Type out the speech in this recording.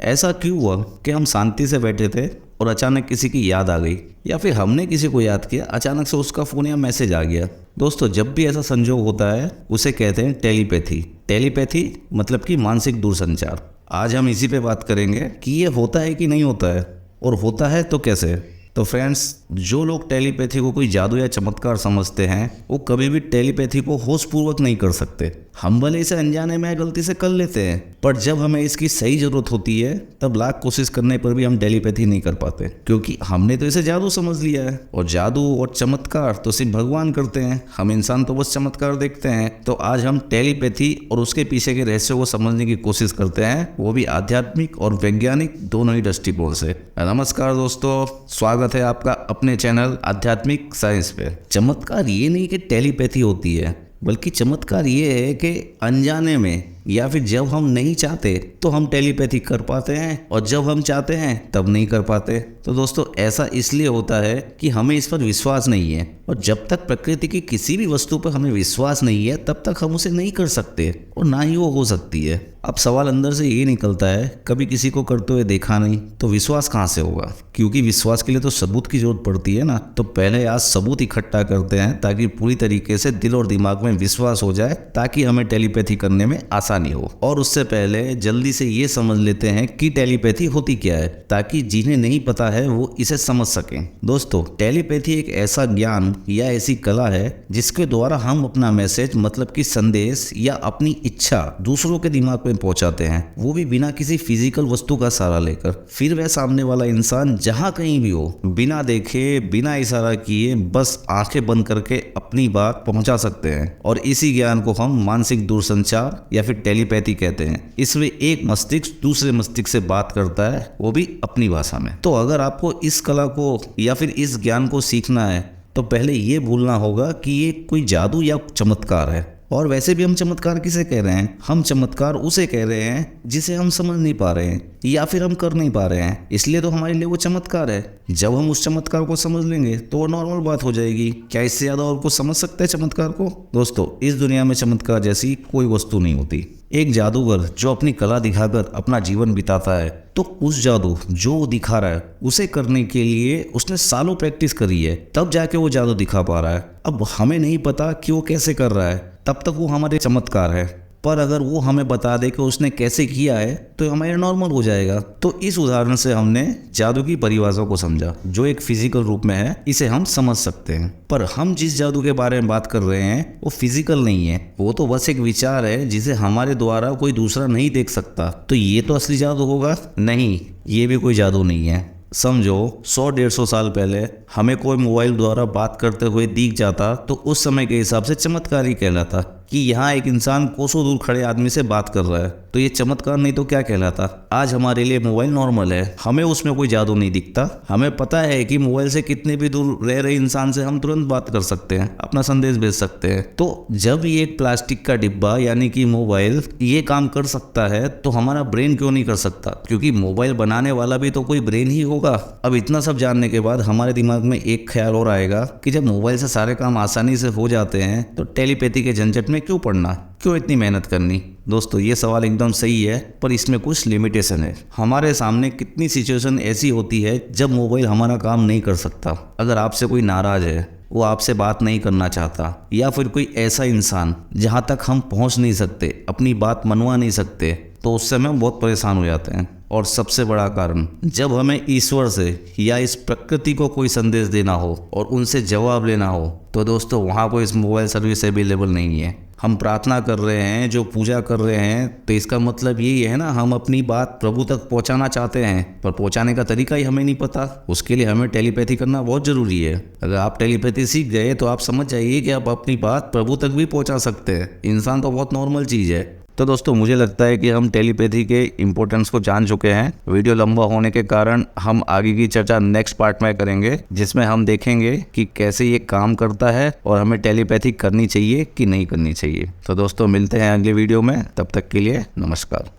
ऐसा क्यों हुआ कि हम शांति से बैठे थे और अचानक किसी की याद आ गई, या फिर हमने किसी को याद किया, अचानक से उसका फ़ोन या मैसेज आ गया। दोस्तों, जब भी ऐसा संजोग होता है उसे कहते हैं टेलीपैथी। टेलीपैथी मतलब कि मानसिक दूरसंचार। आज हम इसी पे बात करेंगे कि ये होता है कि नहीं होता है, और होता है तो कैसे। तो फ्रेंड्स, जो लोग टेलीपैथी को कोई जादू या चमत्कार समझते हैं वो कभी भी टेलीपैथी को होशपूर्वक नहीं कर सकते। हम भले इसे अनजाने में गलती से कर लेते हैं, पर जब हमें इसकी सही जरूरत होती है तब लाख कोशिश करने पर भी हम टेलीपैथी नहीं कर पाते, क्योंकि हमने तो इसे जादू समझ लिया है। और जादू और चमत्कार तो सिर्फ भगवान करते हैं, हम इंसान तो बस चमत्कार देखते हैं। तो आज हम टेलीपैथी और उसके पीछे के रहस्य को समझने की कोशिश करते हैं, वो भी आध्यात्मिक और वैज्ञानिक दोनों ही दृष्टिकोण से। नमस्कार दोस्तों, स्वागत है आपका अपने चैनल आध्यात्मिक साइंस पे। चमत्कार ये नहीं कि टेलीपैथी होती है, बल्कि चमत्कार ये है कि अनजाने में या फिर जब हम नहीं चाहते तो हम टेलीपैथी कर पाते हैं, और जब हम चाहते हैं तब नहीं कर पाते। तो दोस्तों, ऐसा इसलिए होता है कि हमें इस पर विश्वास नहीं है, और जब तक प्रकृति की किसी भी वस्तु पर हमें विश्वास नहीं है तब तक हम उसे नहीं कर सकते, और ना ही वो हो सकती है। अब सवाल अंदर से ये निकलता है, कभी किसी को करते हुए देखा नहीं तो विश्वास कहाँ से होगा? क्योंकि विश्वास के लिए तो सबूत की जरूरत पड़ती है ना। तो पहले आज सबूत इकट्ठा करते हैं ताकि पूरी तरीके से दिल और दिमाग में विश्वास हो जाए, ताकि हमें टेलीपैथी करने में आसानी हो। और उससे पहले जल्दी से ये समझ लेते हैं कि टेलीपैथी होती क्या है, ताकि जिन्हें नहीं पता है वो इसे समझ सकें। दोस्तों, टेलीपैथी एक ऐसा ज्ञान या ऐसी कला है जिसके द्वारा हम अपना मैसेज, मतलब कि संदेश या अपनी इच्छा दूसरों के दिमाग में पहुंचाते हैं, वो भी बिना किसी फिजिकल वस्तु का सहारा लेकर। फिर वह सामने वाला इंसान जहां कहीं भी हो, बिना देखे, बिना इशारा किए, बस आंखें बंद करके अपनी बात पहुंचा सकते हैं। और इसी ज्ञान को हम मानसिक दूरसंचार या फिर टेलीपैथी कहते हैं। इसमें एक मस्तिष्क दूसरे मस्तिष्क से बात करता है, वो भी अपनी भाषा में। तो अगर आपको इस कला को या फिर इस ज्ञान को सीखना है तो पहले ये भूलना होगा कि ये कोई जादू या चमत्कार है। और वैसे भी हम चमत्कार किसे कह रहे हैं? हम चमत्कार उसे कह रहे हैं जिसे हम समझ नहीं पा रहे हैं या फिर हम कर नहीं पा रहे हैं, इसलिए तो हमारे लिए वो चमत्कार है। जब हम उस चमत्कार को समझ लेंगे तो वो नॉर्मल बात हो जाएगी। क्या इससे ज्यादा और कुछ समझ सकते हैं चमत्कार को? दोस्तों, इस दुनिया में चमत्कार जैसी कोई वस्तु नहीं होती। एक जादूगर जो अपनी कला दिखाकर अपना जीवन बिताता है, तो उस जादू जो वो दिखा रहा है उसे करने के लिए उसने सालों प्रैक्टिस करी है, तब जाके वो जादू दिखा पा रहा है। अब हमें नहीं पता कि वो कैसे कर रहा है, तब तक वो हमारे चमत्कार है। पर अगर वो हमें बता दे कि उसने कैसे किया है तो हमारे नॉर्मल हो जाएगा। तो इस उदाहरण से हमने जादू की परिभाषा को समझा, जो एक फिजिकल रूप में है, इसे हम समझ सकते हैं। पर हम जिस जादू के बारे में बात कर रहे हैं वो फिजिकल नहीं है, वो तो बस एक विचार है जिसे हमारे द्वारा कोई दूसरा नहीं देख सकता। तो ये तो असली जादू होगा? नहीं, ये भी कोई जादू नहीं है। समझो 100-150 साल पहले हमें कोई मोबाइल द्वारा बात करते हुए दिख जाता तो उस समय के हिसाब से चमत्कार ही कहलाता कि यहाँ एक इंसान कोसों दूर खड़े आदमी से बात कर रहा है। तो ये चमत्कार नहीं तो क्या कहलाता? आज हमारे लिए मोबाइल नॉर्मल है, हमें उसमें कोई जादू नहीं दिखता। हमें पता है कि मोबाइल से कितने भी दूर रह रहे इंसान से हम तुरंत बात कर सकते हैं, अपना संदेश भेज सकते हैं। तो जब ये एक प्लास्टिक का डिब्बा यानी कि मोबाइल ये काम कर सकता है तो हमारा ब्रेन क्यों नहीं कर सकता? क्योंकि मोबाइल बनाने वाला भी तो कोई ब्रेन ही होगा। अब इतना सब जानने के बाद हमारे दिमाग में एक ख्याल और आएगा कि जब मोबाइल से सारे काम आसानी से हो जाते हैं तो टेलीपैथी के झंझट में क्यों पड़ना, क्यों इतनी मेहनत करनी? दोस्तों, ये सवाल एकदम सही है, पर इसमें कुछ लिमिटेशन है। हमारे सामने कितनी सिचुएशन ऐसी होती है जब मोबाइल हमारा काम नहीं कर सकता। अगर आपसे कोई नाराज है, वो आपसे बात नहीं करना चाहता, या फिर कोई ऐसा इंसान जहाँ तक हम पहुँच नहीं सकते, अपनी बात मनवा नहीं सकते, तो उस समय हम बहुत परेशान हो जाते हैं। और सबसे बड़ा कारण, जब हमें ईश्वर से या इस प्रकृति को कोई संदेश देना हो और उनसे जवाब लेना हो, तो दोस्तों वहाँ कोई इस मोबाइल सर्विस अवेलेबल नहीं है। हम प्रार्थना कर रहे हैं, जो पूजा कर रहे हैं, तो इसका मतलब यही है ना, हम अपनी बात प्रभु तक पहुंचाना चाहते हैं, पर पहुंचाने का तरीका ही हमें नहीं पता। उसके लिए हमें टेलीपैथी करना बहुत जरूरी है। अगर आप टेलीपैथी सीख गए तो आप समझ जाइए कि आप अपनी बात प्रभु तक भी पहुंचा सकते हैं। इंसान तो बहुत नॉर्मल चीज़ है। तो दोस्तों, मुझे लगता है कि हम टेलीपैथी के इम्पोर्टेंस को जान चुके हैं। वीडियो लंबा होने के कारण हम आगे की चर्चा नेक्स्ट पार्ट में करेंगे, जिसमें हम देखेंगे कि कैसे ये काम करता है और हमें टेलीपैथी करनी चाहिए कि नहीं करनी चाहिए। तो दोस्तों, मिलते हैं अगले वीडियो में, तब तक के लिए नमस्कार।